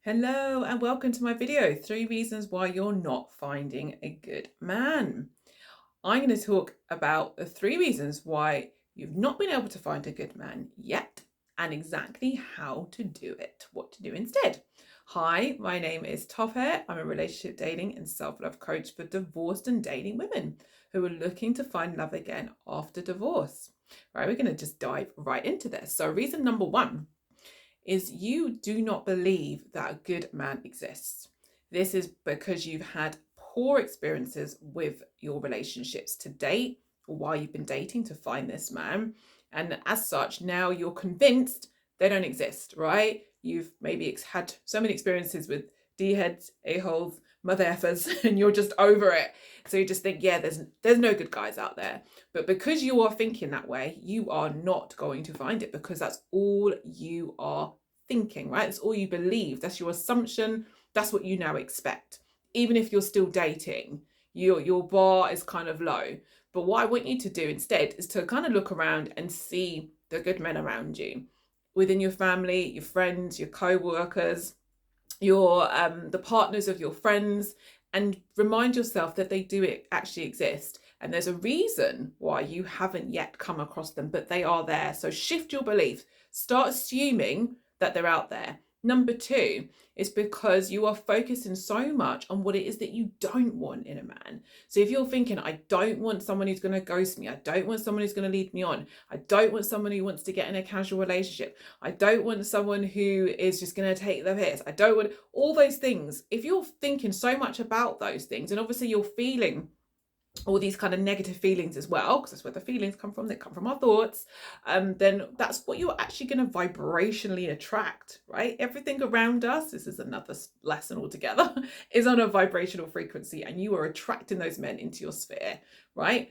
Hello and welcome to my video, 3 reasons why you're not finding a good man. I'm going to talk about the 3 reasons why you've not been able to find a good man yet and exactly how to do it, what to do instead. Hi, my name is Topé. I'm a relationship dating and self-love coach for divorced and dating women who are looking to find love again after divorce. Right, we're going to just dive right into this. So reason number 1 is you do not believe that a good man exists. This is because you've had poor experiences with your relationships to date or while you've been dating to find this man. And as such, now you're convinced they don't exist, right? You've maybe had so many experiences with D-heads, A-holes, mother effers, and you're just over it. So you just think, yeah, there's no good guys out there. But because you are thinking that way, you are not going to find it because that's all you are thinking, right? That's all you believe. That's your assumption. That's what you now expect. Even if you're still dating, your bar is kind of low. But what I want you to do instead is to kind of look around and see the good men around you, within your family, your friends, your co-workers, your the partners of your friends, and remind yourself that they do actually exist. And there's a reason why you haven't yet come across them, but they are there. So shift your belief. Start assuming that they're out there. Number 2 is because you are focusing so much on what it is that you don't want in a man. So if you're thinking, I don't want someone who's going to ghost me, I don't want someone who's going to lead me on, I don't want someone who wants to get in a casual relationship, I don't want someone who is just going to take the piss, I don't want all those things. If you're thinking so much about those things, and obviously you're feeling all these kind of negative feelings as well, because that's where the feelings come from, they come from our thoughts, then that's what you're actually going to vibrationally attract, right? Everything around us, this is another lesson altogether, is on a vibrational frequency, and you are attracting those men into your sphere, right?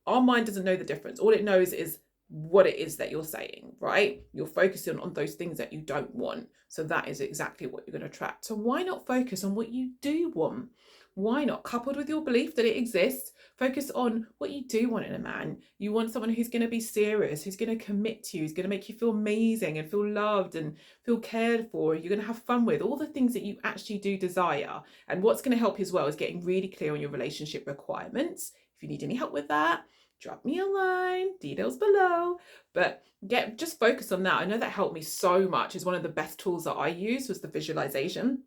Our mind doesn't know the difference. All it knows is what it is that you're saying, right? You're focusing on those things that you don't want. So that is exactly what you're going to attract. So why not focus on what you do want? Why not, coupled with your belief that it exists, focus on what you do want in a man. You want someone who's going to be serious, who's going to commit to you, who's going to make you feel amazing and feel loved and feel cared for. You're going to have fun with all the things that you actually do desire. And what's going to help you as well is getting really clear on your relationship requirements. If you need any help with that, drop me a line, details below. But just focus on that. I know that helped me so much. It's one of the best tools that I use was the visualization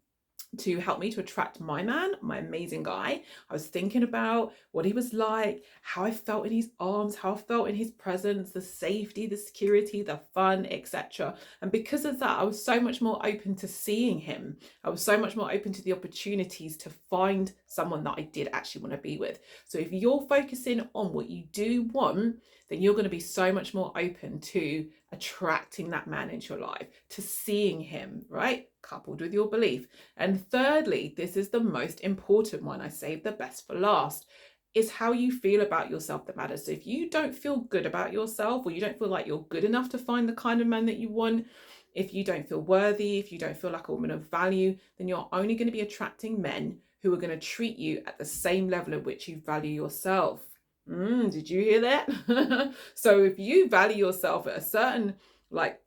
to help me to attract my man, my amazing guy. I was thinking about what he was like, how I felt in his arms, how I felt in his presence, the safety, the security, the fun, etc. And because of that, I was so much more open to seeing him. I was so much more open to the opportunities to find someone that I did actually want to be with. So if you're focusing on what you do want, then you're going to be so much more open to attracting that man into your life, to seeing him, right? Coupled with your belief. And thirdly, this is the most important one, I saved the best for last, is how you feel about yourself that matters. So if you don't feel good about yourself, or you don't feel like you're good enough to find the kind of man that you want, if you don't feel worthy, if you don't feel like a woman of value, then you're only going to be attracting men who are going to treat you at the same level at which you value yourself. Did you hear that? So if you value yourself at a certain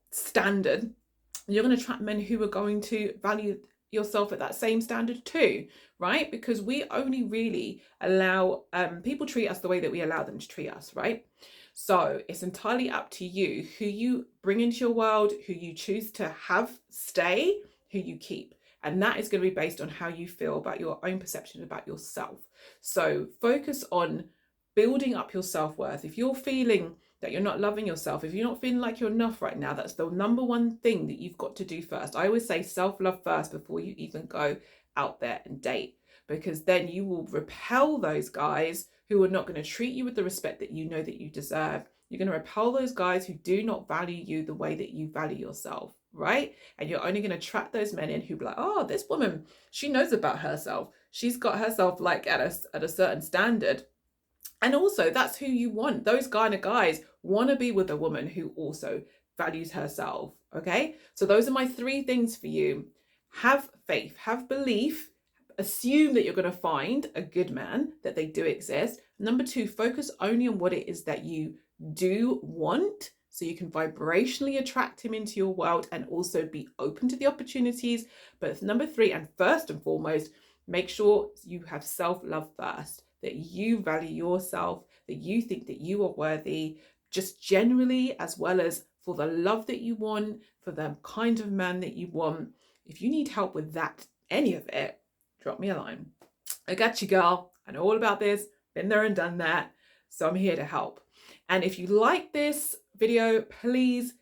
standard, you're going to attract men who are going to value yourself at that same standard too, right? Because we only really allow people treat us the way that we allow them to treat us, right? So it's entirely up to you who you bring into your world, who you choose to have stay, who you keep. And that is going to be based on how you feel about your own perception about yourself. So focus on building up your self-worth. If you're feeling that you're not loving yourself, if you're not feeling like you're enough right now, that's the number one thing that you've got to do first. I always say self-love first before you even go out there and date, because then you will repel those guys who are not going to treat you with the respect that you know that you deserve. You're going to repel those guys who do not value you the way that you value yourself, right? And you're only going to attract those men in who be like, oh, this woman, she knows about herself. She's got herself like at a certain standard. And also, that's who you want. Those kind of guys want to be with a woman who also values herself, okay? So those are my 3 things for you. Have faith, have belief, assume that you're going to find a good man, that they do exist. Number 2, focus only on what it is that you do want. so you can vibrationally attract him into your world and also be open to the opportunities. But number 3, and first and foremost, make sure you have self-love first, that you value yourself, that you think that you are worthy, just generally, as well as for the love that you want, for the kind of man that you want. If you need help with that, any of it, drop me a line. I got you, girl. I know all about this, been there and done that. So I'm here to help. And if you like this video, please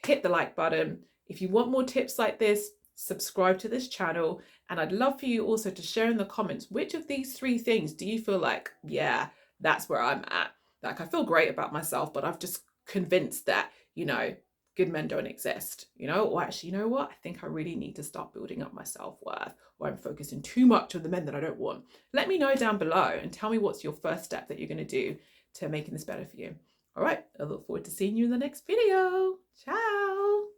hit the like button. If you want more tips like this, subscribe to this channel. And I'd love for you also to share in the comments, which of these 3 things do you feel like, yeah, that's where I'm at. Like, I feel great about myself, but I've just convinced that, good men don't exist, or actually, you know what? I think I really need to start building up my self-worth, or I'm focusing too much on the men that I don't want. Let me know down below and tell me what's your first step that you're going to do to making this better for you. All right, I look forward to seeing you in the next video. Ciao.